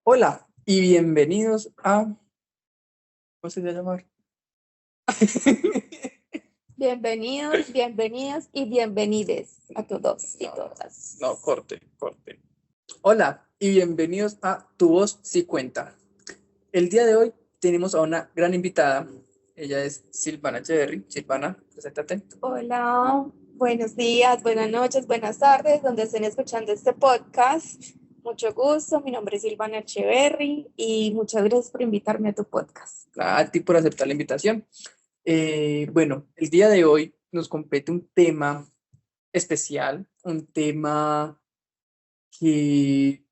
Hola y bienvenidos a... ¿Cómo se va a llamar? Bienvenidos, bienvenidas y bienvenides a todos y todas. No, corte. Hola y bienvenidos a Tu Voz Sí Cuenta. El día de hoy tenemos a una gran invitada. Ella es Silvana Echeverry. Silvana, preséntate. Hola, buenos días, buenas noches, buenas tardes, donde estén escuchando este podcast. Mucho gusto, mi nombre es Silvana Echeverry y muchas gracias por invitarme a tu podcast. A ti por aceptar la invitación. Bueno, el día de hoy nos compete un tema especial, un tema que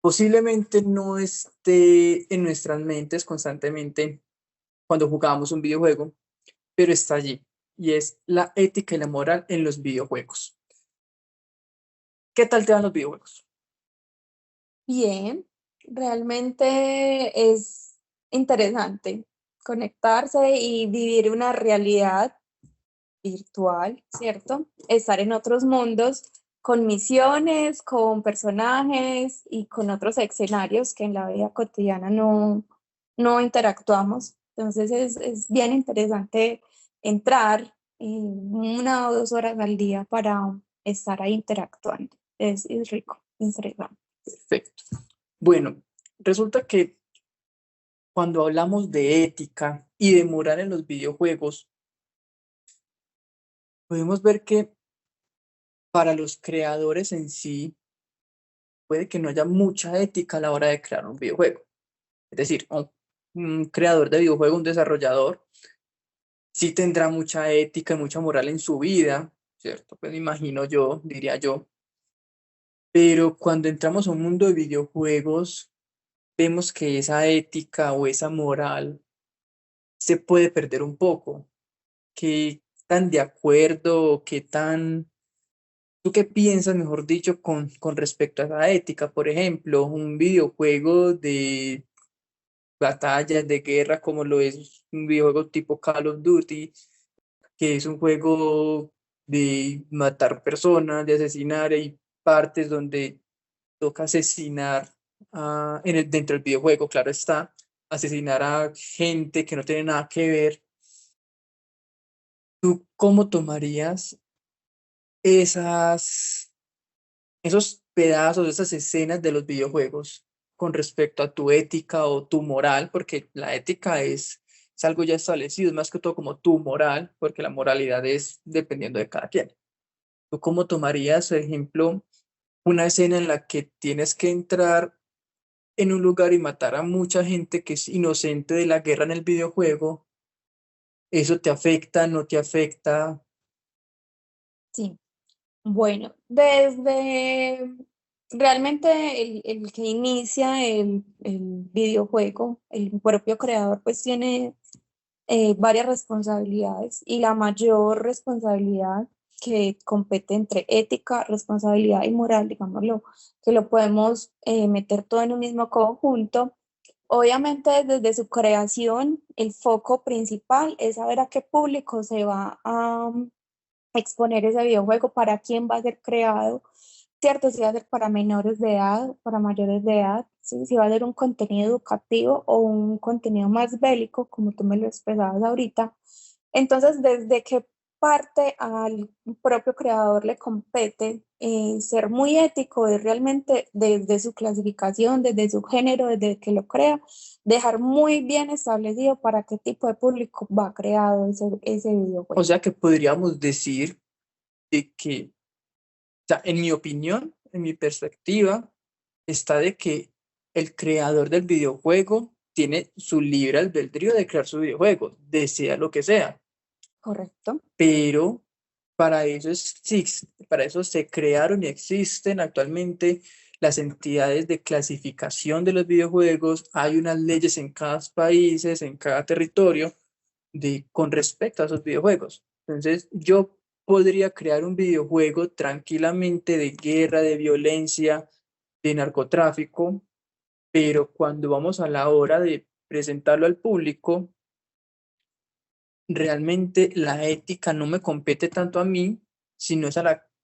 posiblemente no esté en nuestras mentes constantemente cuando jugamos un videojuego, pero está allí, y es la ética y la moral en los videojuegos. ¿Qué tal te van los videojuegos? Bien, realmente es interesante conectarse y vivir una realidad virtual, ¿cierto? Estar en otros mundos con misiones, con personajes y con otros escenarios que en la vida cotidiana no interactuamos. Entonces es bien interesante entrar 1 o 2 horas al día para estar ahí interactuando. Es rico, interesante. Perfecto. Bueno, resulta que cuando hablamos de ética y de moral en los videojuegos, podemos ver que para los creadores en sí, puede que no haya mucha ética a la hora de crear un videojuego. Es decir, un creador de videojuego, un desarrollador, sí tendrá mucha ética y mucha moral en su vida, ¿cierto? Pues me imagino yo, diría yo. Pero cuando entramos a un mundo de videojuegos, vemos que esa ética o esa moral se puede perder un poco. ¿Qué tan de acuerdo, qué tan... ¿Tú qué piensas, mejor dicho, con respecto a esa ética? Por ejemplo, un videojuego de batallas, de guerra, como lo es un videojuego tipo Call of Duty, que es un juego de matar personas, de asesinar, hay partes donde toca asesinar dentro del videojuego, claro está, asesinar a gente que no tiene nada que ver. ¿Tú cómo tomarías esas, esos pedazos, esas escenas de los videojuegos con respecto a tu ética o tu moral? Porque la ética es algo ya establecido, es más que todo como tu moral, porque la moralidad es dependiendo de cada quien. ¿Tú cómo tomarías, por ejemplo, una escena en la que tienes que entrar en un lugar y matar a mucha gente que es inocente de la guerra en el videojuego? ¿Eso te afecta, no te afecta? Sí. Bueno, desde realmente el que inicia el videojuego, el propio creador, pues tiene varias responsabilidades y la mayor responsabilidad que compete entre ética, responsabilidad y moral, digámoslo, que lo podemos meter todo en un mismo conjunto. Obviamente desde su creación, el foco principal es saber a qué público se va a exponer ese videojuego, para quién va a ser creado, ¿cierto? Si va a ser para menores de edad, para mayores de edad, ¿sí? Si va a ser un contenido educativo o un contenido más bélico, como tú me lo expresabas ahorita. Entonces, ¿desde qué parte al propio creador le compete ser muy ético? Es realmente desde su clasificación, desde su género, desde que lo crea, dejar muy bien establecido para qué tipo de público va creado ese O videojuego. sea que podríamos decir de que, o sea, en mi opinión, en mi perspectiva, está de que el creador del videojuego tiene su libre albedrío de crear su videojuego, desea lo que sea, Correcto. pero para eso se crearon y existen actualmente las entidades de clasificación de los videojuegos. Hay unas leyes en cada país, en cada territorio, con respecto a esos videojuegos. Entonces, yo podría crear un videojuego tranquilamente de guerra, de violencia, de narcotráfico, pero cuando vamos a la hora de presentarlo al público, realmente la ética no me compete tanto a mí, sino es a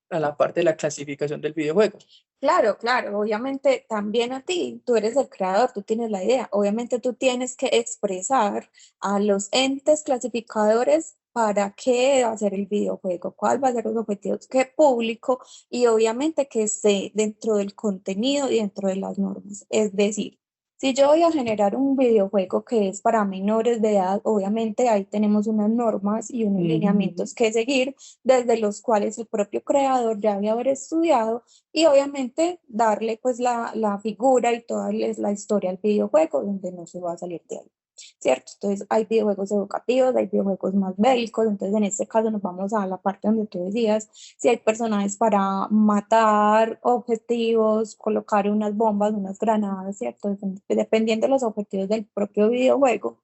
la parte de la clasificación del videojuego. Claro, claro, obviamente también a ti, tú eres el creador, tú tienes la idea, obviamente tú tienes que expresar a los entes clasificadores para qué va a ser el videojuego, cuál va a ser los objetivos, qué público y obviamente que esté dentro del contenido y dentro de las normas. Es decir, si yo voy a generar un videojuego que es para menores de edad, obviamente ahí tenemos unas normas y unos lineamientos que seguir, desde los cuales el propio creador ya debe haber estudiado y obviamente darle pues la figura y toda la historia al videojuego donde no se va a salir de ahí, ¿cierto? Entonces hay videojuegos educativos, hay videojuegos más bélicos, entonces en este caso nos vamos a la parte donde tú decías, si hay personajes para matar objetivos, colocar unas bombas, unas granadas, ¿cierto? Dependiendo de los objetivos del propio videojuego.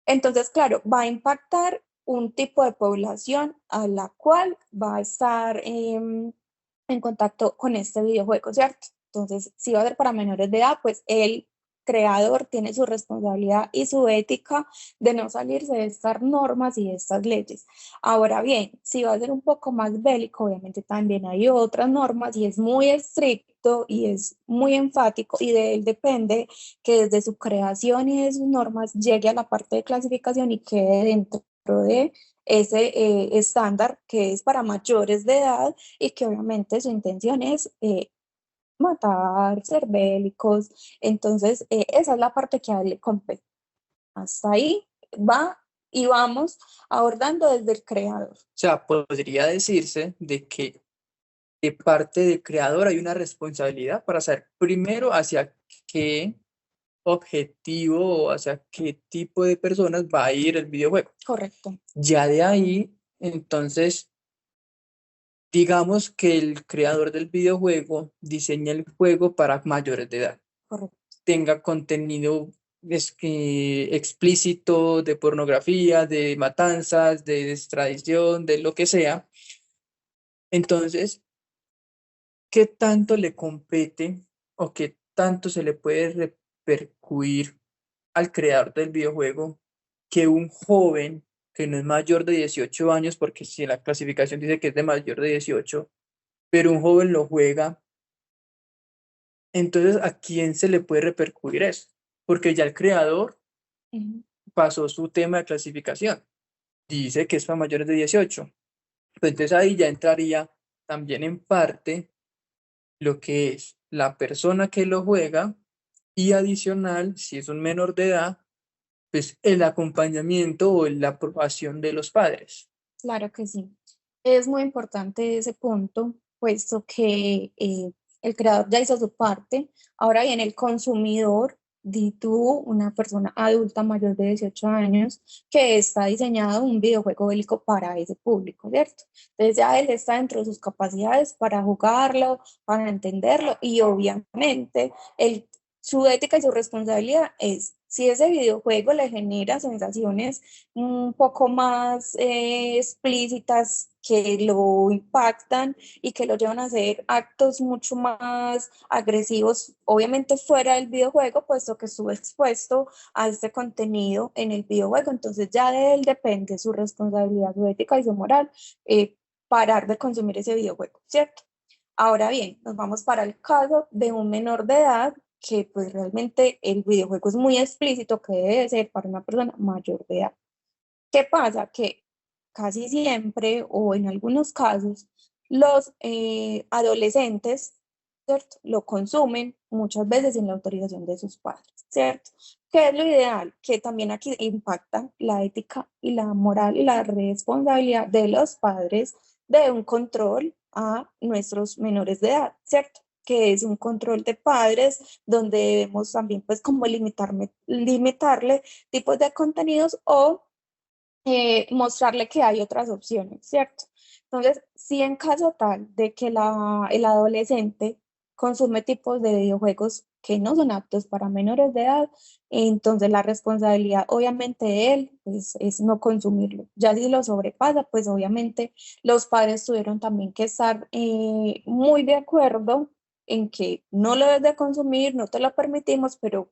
Entonces, claro, va a impactar un tipo de población a la cual va a estar en contacto con este videojuego, ¿cierto? Entonces, si va a ser para menores de edad, pues el creador tiene su responsabilidad y su ética de no salirse de estas normas y de estas leyes. Ahora bien, si va a ser un poco más bélico, obviamente también hay otras normas y es muy estricto y es muy enfático y de él depende que desde su creación y de sus normas llegue a la parte de clasificación y quede dentro de ese estándar que es para mayores de edad y que obviamente su intención es matar, ser bélicos. Entonces, esa es la parte que a él le compete. Hasta ahí va y vamos abordando desde el creador. O sea, podría decirse de que de parte del creador hay una responsabilidad para saber primero hacia qué objetivo o hacia qué tipo de personas va a ir el videojuego. Correcto, Ya de ahí, entonces, digamos que el creador del videojuego diseña el juego para mayores de edad, correcto. tenga contenido explícito de pornografía, de matanzas, de extradición, de lo que sea. Entonces, ¿qué tanto le compete o qué tanto se le puede repercutir al creador del videojuego que un joven que no es mayor de 18 años, porque si la clasificación dice que es de mayor de 18, pero un joven lo juega, entonces ¿a quién se le puede repercutir eso? Porque ya el creador Ujú. pasó su tema de clasificación, dice que es para mayores de 18, pues entonces ahí ya entraría también en parte lo que es la persona que lo juega y adicional, si es un menor de edad, pues el acompañamiento o la aprobación de los padres. Claro que sí. Es muy importante ese punto, puesto que el creador ya hizo su parte. Ahora bien, el consumidor, di tú, una persona adulta mayor de 18 años, que está diseñado un videojuego bélico para ese público, ¿cierto? Entonces ya él está dentro de sus capacidades para jugarlo, para entenderlo y obviamente su ética y su responsabilidad es, si ese videojuego le genera sensaciones un poco más explícitas que lo impactan y que lo llevan a hacer actos mucho más agresivos, obviamente fuera del videojuego, puesto que estuvo expuesto a este contenido en el videojuego. Entonces ya de él depende su responsabilidad, su ética y su moral, parar de consumir ese videojuego, ¿cierto? Ahora bien, nos vamos para el caso de un menor de edad que pues realmente el videojuego es muy explícito que debe ser para una persona mayor de edad. ¿Qué pasa? Que casi siempre o en algunos casos los adolescentes, ¿cierto? Lo consumen muchas veces sin la autorización de sus padres, ¿cierto? ¿Qué es lo ideal? Que también aquí impacta la ética y la moral y la responsabilidad de los padres de un control a nuestros menores de edad, ¿cierto? Que es un control de padres donde debemos también pues como limitarle tipos de contenidos o mostrarle que hay otras opciones, ¿cierto? Entonces, si en caso tal de que el adolescente consume tipos de videojuegos que no son aptos para menores de edad, entonces la responsabilidad obviamente de él pues, es no consumirlo. Ya si lo sobrepasa, pues obviamente los padres tuvieron también que estar muy de acuerdo en que no lo debes de consumir, no te lo permitimos, pero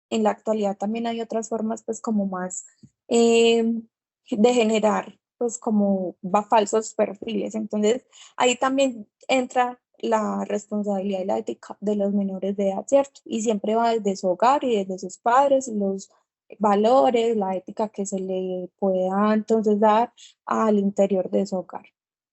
en la actualidad también hay otras formas pues como más de generar pues como va falsos perfiles. Entonces ahí también entra la responsabilidad y la ética de los menores de edad, ¿cierto? Y siempre va desde su hogar y desde sus padres, los valores, la ética que se le pueda entonces dar al interior de su hogar.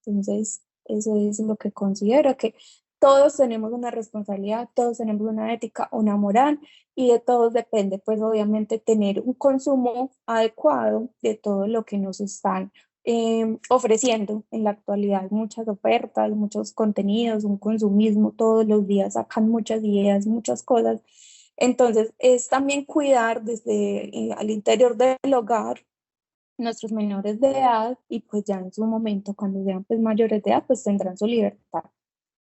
Entonces, eso es lo que considero, que todos tenemos una responsabilidad, todos tenemos una ética, una moral, y de todos depende, pues obviamente, tener un consumo adecuado de todo lo que nos están ofreciendo en la actualidad. Muchas ofertas, muchos contenidos, un consumismo, todos los días sacan muchas ideas, muchas cosas. Entonces, es también cuidar desde al interior del hogar nuestros menores de edad, y pues ya en su momento, cuando sean pues mayores de edad, pues tendrán su libertad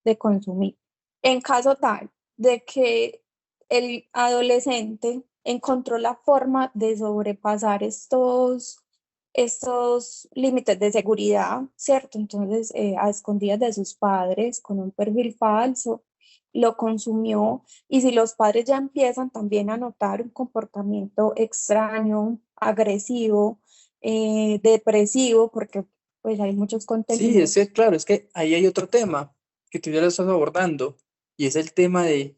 de consumir. En caso tal de que el adolescente encontró la forma de sobrepasar estos límites de seguridad, ¿cierto? Entonces, a escondidas de sus padres, con un perfil falso, lo consumió, y si los padres ya empiezan también a notar un comportamiento extraño, agresivo, depresivo, porque pues hay muchos Sí, es contenidos. que, claro, es que ahí hay otro tema que tú ya lo estás abordando, y es el tema de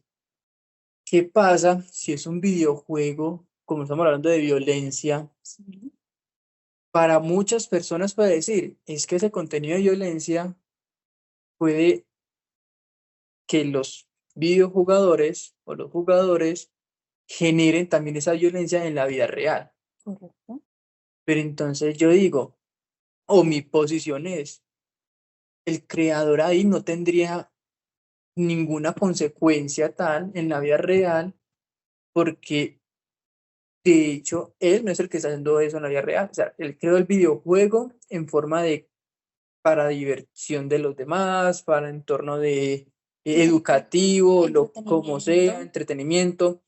qué pasa si es un videojuego, como estamos hablando de violencia. Sí, Para muchas personas puede decir, es que ese contenido de violencia puede que los videojugadores o los jugadores generen también esa violencia en la vida real. correcto. Pero entonces yo digo, o mi posición es, el creador ahí no tendría ninguna consecuencia tal en la vida real, porque de hecho él no es el que está haciendo eso en la vida real. O sea, él creó el videojuego en forma de para diversión de los demás, para entorno de educativo, lo como sea, Entretenimiento. entretenimiento.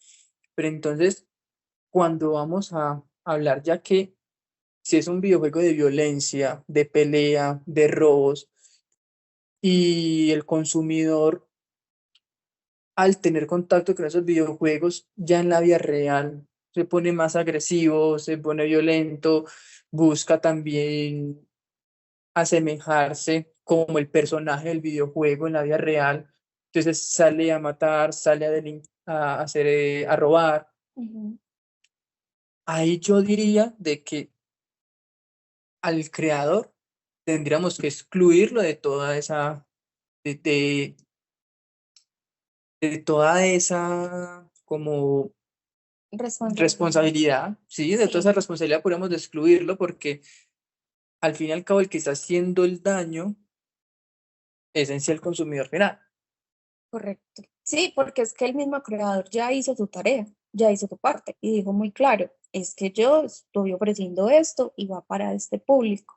Pero entonces, cuando vamos a hablar, ya que si es un videojuego de violencia, de pelea, de robos, y el consumidor, al tener contacto con esos videojuegos, ya en la vida real se pone más agresivo, se pone violento, busca también asemejarse como el personaje del videojuego en la vida real. Entonces sale a matar, sale a hacer, a robar. Ujú. Ahí yo diría de que al creador tendríamos que excluirlo de toda esa, de, de, de toda esa como Responsabilidad. responsabilidad, sí, de toda esa Sí, responsabilidad podríamos excluirlo porque al fin y al cabo el que está haciendo el daño es en sí el consumidor final. correcto. Sí, porque es que el mismo creador ya hizo su tarea, ya hizo su parte y dijo muy claro, es que yo estoy ofreciendo esto y va para este público.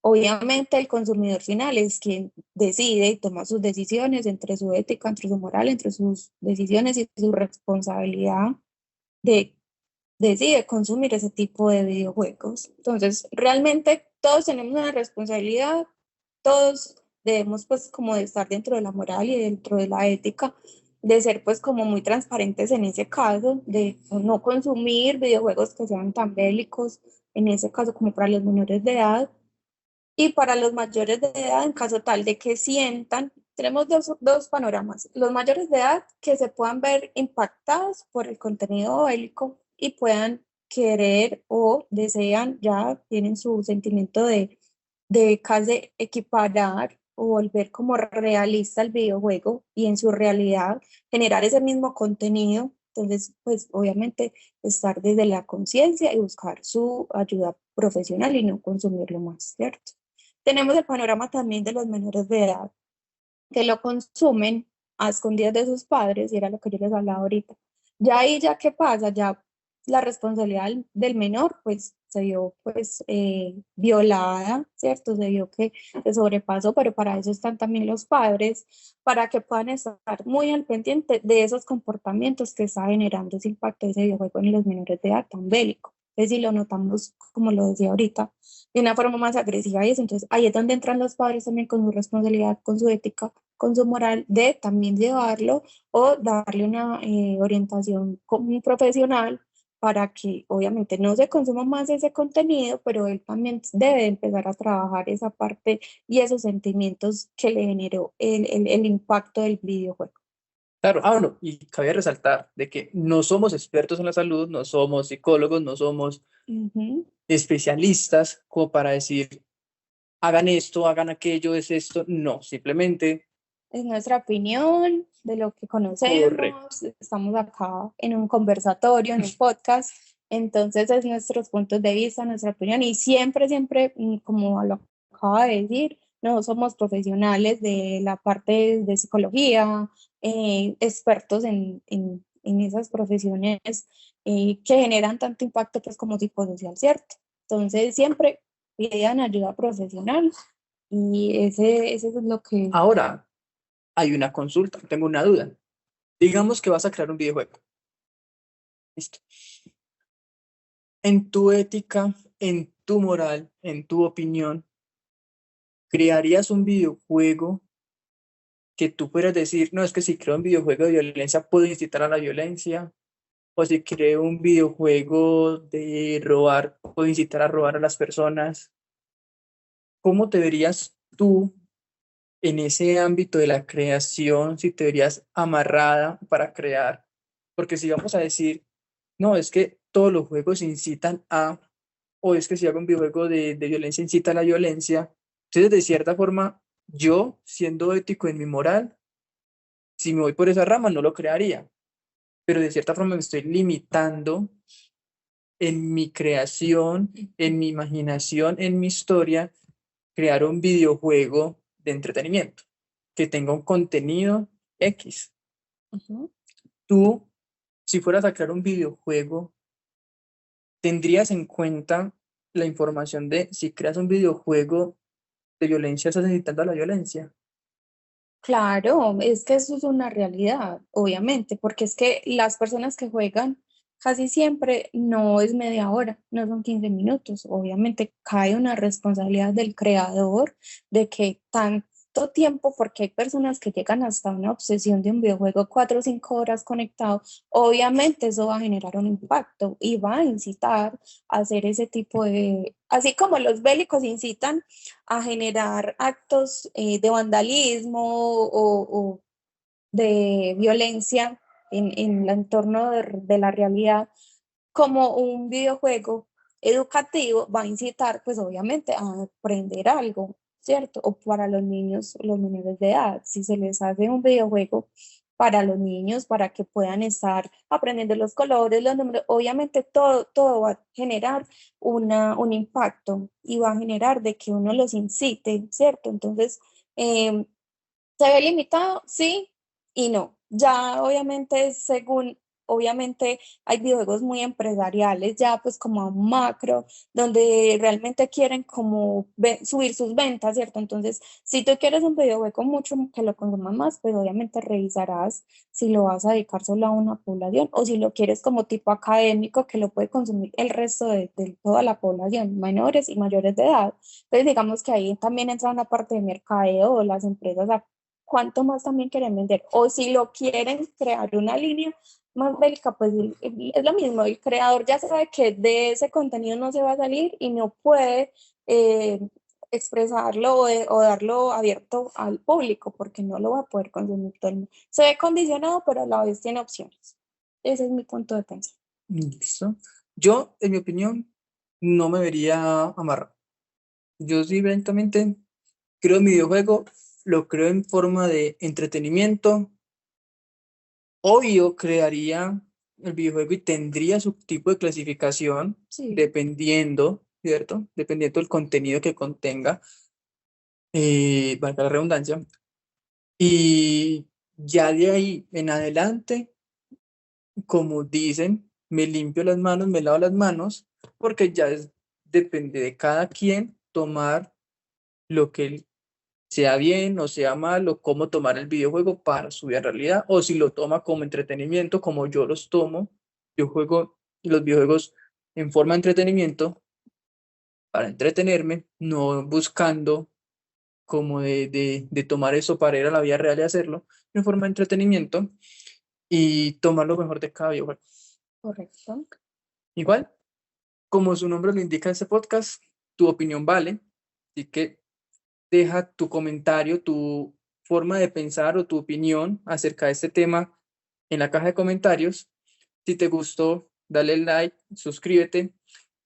Obviamente el consumidor final es quien decide y toma sus decisiones entre su ética, entre su moral, entre sus decisiones y su responsabilidad de decide consumir ese tipo de videojuegos. Entonces, realmente todos tenemos una responsabilidad, todos debemos pues como de estar dentro de la moral y dentro de la ética, de ser pues como muy transparentes en ese caso, de no consumir videojuegos que sean tan bélicos, en ese caso como para los menores de edad, y para los mayores de edad, en caso tal de que sientan, tenemos dos panoramas. Los mayores de edad que se puedan ver impactados por el contenido bélico y puedan querer o desean, ya tienen su sentimiento de casi equiparar o volver como realista el videojuego y en su realidad generar ese mismo contenido. Entonces, pues obviamente estar desde la conciencia y buscar su ayuda profesional y no consumirlo más, ¿cierto? Tenemos el panorama también de los menores de edad que lo consumen a escondidas de sus padres, y era lo que yo les hablaba ahorita. Ya ahí, ya qué pasa, ya la responsabilidad del menor, pues se vio pues violada, ¿cierto? Se vio que se sobrepasó, pero para eso están también los padres, para que puedan estar muy al pendiente de esos comportamientos que está generando ese impacto de ese videojuego en los menores de edad tan bélico. Es decir, lo notamos, como lo decía ahorita, de una forma más agresiva, y eso. Entonces ahí es donde entran los padres también con su responsabilidad, con su ética, con su moral, de también llevarlo o darle una orientación como un profesional para que obviamente no se consuma más ese contenido, pero él también debe empezar a trabajar esa parte y esos sentimientos que le generó el impacto del videojuego. Claro, bueno, y cabe resaltar de que no somos expertos en la salud, no somos psicólogos, no somos Ujú. especialistas como para decir, hagan esto, hagan aquello, es esto. No, simplemente Es nuestra opinión de lo que correcto. conocemos. Estamos acá en un conversatorio, en un podcast. Entonces es nuestros puntos de vista, nuestra opinión y siempre, siempre, como lo acaba de decir, no somos profesionales de la parte de psicología, expertos en esas profesiones que generan tanto impacto pues como psicosocial, ¿cierto? Entonces siempre pidan ayuda profesional y ese es lo que... Ahora, hay una consulta, tengo una duda. Digamos que vas a crear un videojuego. Listo. En tu ética, en tu moral, en tu opinión, ¿crearías un videojuego que tú puedas decir, no, es que si creo un videojuego de violencia puedo incitar a la violencia? O si creo un videojuego de robar, puedo incitar a robar a las personas. ¿Cómo te verías tú en ese ámbito de la creación, si te verías amarrada para crear? Porque si vamos a decir, no, es que todos los juegos incitan a, o es que si hago un videojuego de violencia incita a la violencia, entonces de cierta forma, yo, siendo ético en mi moral, si me voy por esa rama, no lo crearía, pero de cierta forma me estoy limitando en mi creación, en mi imaginación, en mi historia, crear un videojuego de entretenimiento que tenga un contenido X. Ujú. Tú, si fueras a crear un videojuego, ¿tendrías en cuenta la información de si creas un videojuego de violencia, estás incitando a la violencia? Claro, es que eso es una realidad, obviamente, porque es que las personas que juegan casi siempre no es media hora, no son 15 minutos. Obviamente cae una responsabilidad del creador de que tanto tiempo, porque hay personas que llegan hasta una obsesión de un videojuego 4 o 5 horas conectado, obviamente eso va a generar un impacto y va a incitar a hacer ese tipo de, así como los bélicos incitan a generar actos de vandalismo o de violencia en el entorno de la realidad, como un videojuego educativo va a incitar, pues obviamente, a aprender algo, ¿cierto? O para los niños, los menores de edad, si se les hace un videojuego para los niños, para que puedan estar aprendiendo los colores, los números, obviamente todo va a generar un impacto y va a generar de que uno los incite, ¿cierto? Entonces, eh, ¿se ve limitado? Sí y no. Ya obviamente obviamente hay videojuegos muy empresariales, ya pues como a macro, donde realmente quieren como subir sus ventas, ¿cierto? Entonces, si tú quieres un videojuego mucho que lo consuman más, pues obviamente revisarás si lo vas a dedicar solo a una población o si lo quieres como tipo académico que lo puede consumir el resto de toda la población, menores y mayores de edad. Entonces, digamos que ahí también entra una parte de mercadeo o las empresas a cuánto más también quieren vender. O si lo quieren crear una línea más bélica, pues es lo mismo. El creador ya sabe que de ese contenido no se va a salir y no puede eh, expresarlo o darlo abierto al público porque no lo va a poder consumir todo el mundo. Se ve condicionado, pero a la vez tiene opciones. Ese es mi punto de vista. Listo. Yo, en mi opinión, no me vería amarrado. Yo sí, evidentemente, creo mi videojuego, lo creo en forma de entretenimiento. Obvio, crearía el videojuego y tendría su tipo de clasificación Sí. dependiendo, ¿cierto? Dependiendo del contenido que contenga, valga la redundancia. Y ya de ahí en adelante, como dicen, me limpio las manos, me lavo las manos, porque ya depende de cada quien tomar lo que sea bien o sea mal, o cómo tomar el videojuego para su vida realidad, o si lo toma como entretenimiento, como yo los tomo. Yo juego los videojuegos en forma de entretenimiento, para entretenerme, no buscando como de tomar eso para ir a la vida real y hacerlo, en forma de entretenimiento y tomar lo mejor de cada videojuego. Correcto. Igual, como su nombre lo indica este podcast, tu opinión vale, así que deja tu comentario, tu forma de pensar o tu opinión acerca de este tema en la caja de comentarios. Si te gustó, dale like, suscríbete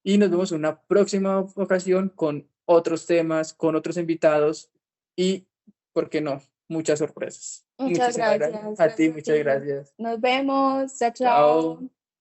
y nos vemos en una próxima ocasión con otros temas, con otros invitados y, ¿por qué no? Muchas sorpresas. Muchas Muchísimas gracias. gracias, A ti, gracias a muchas ti. gracias. Nos vemos, chao, Chao. chao.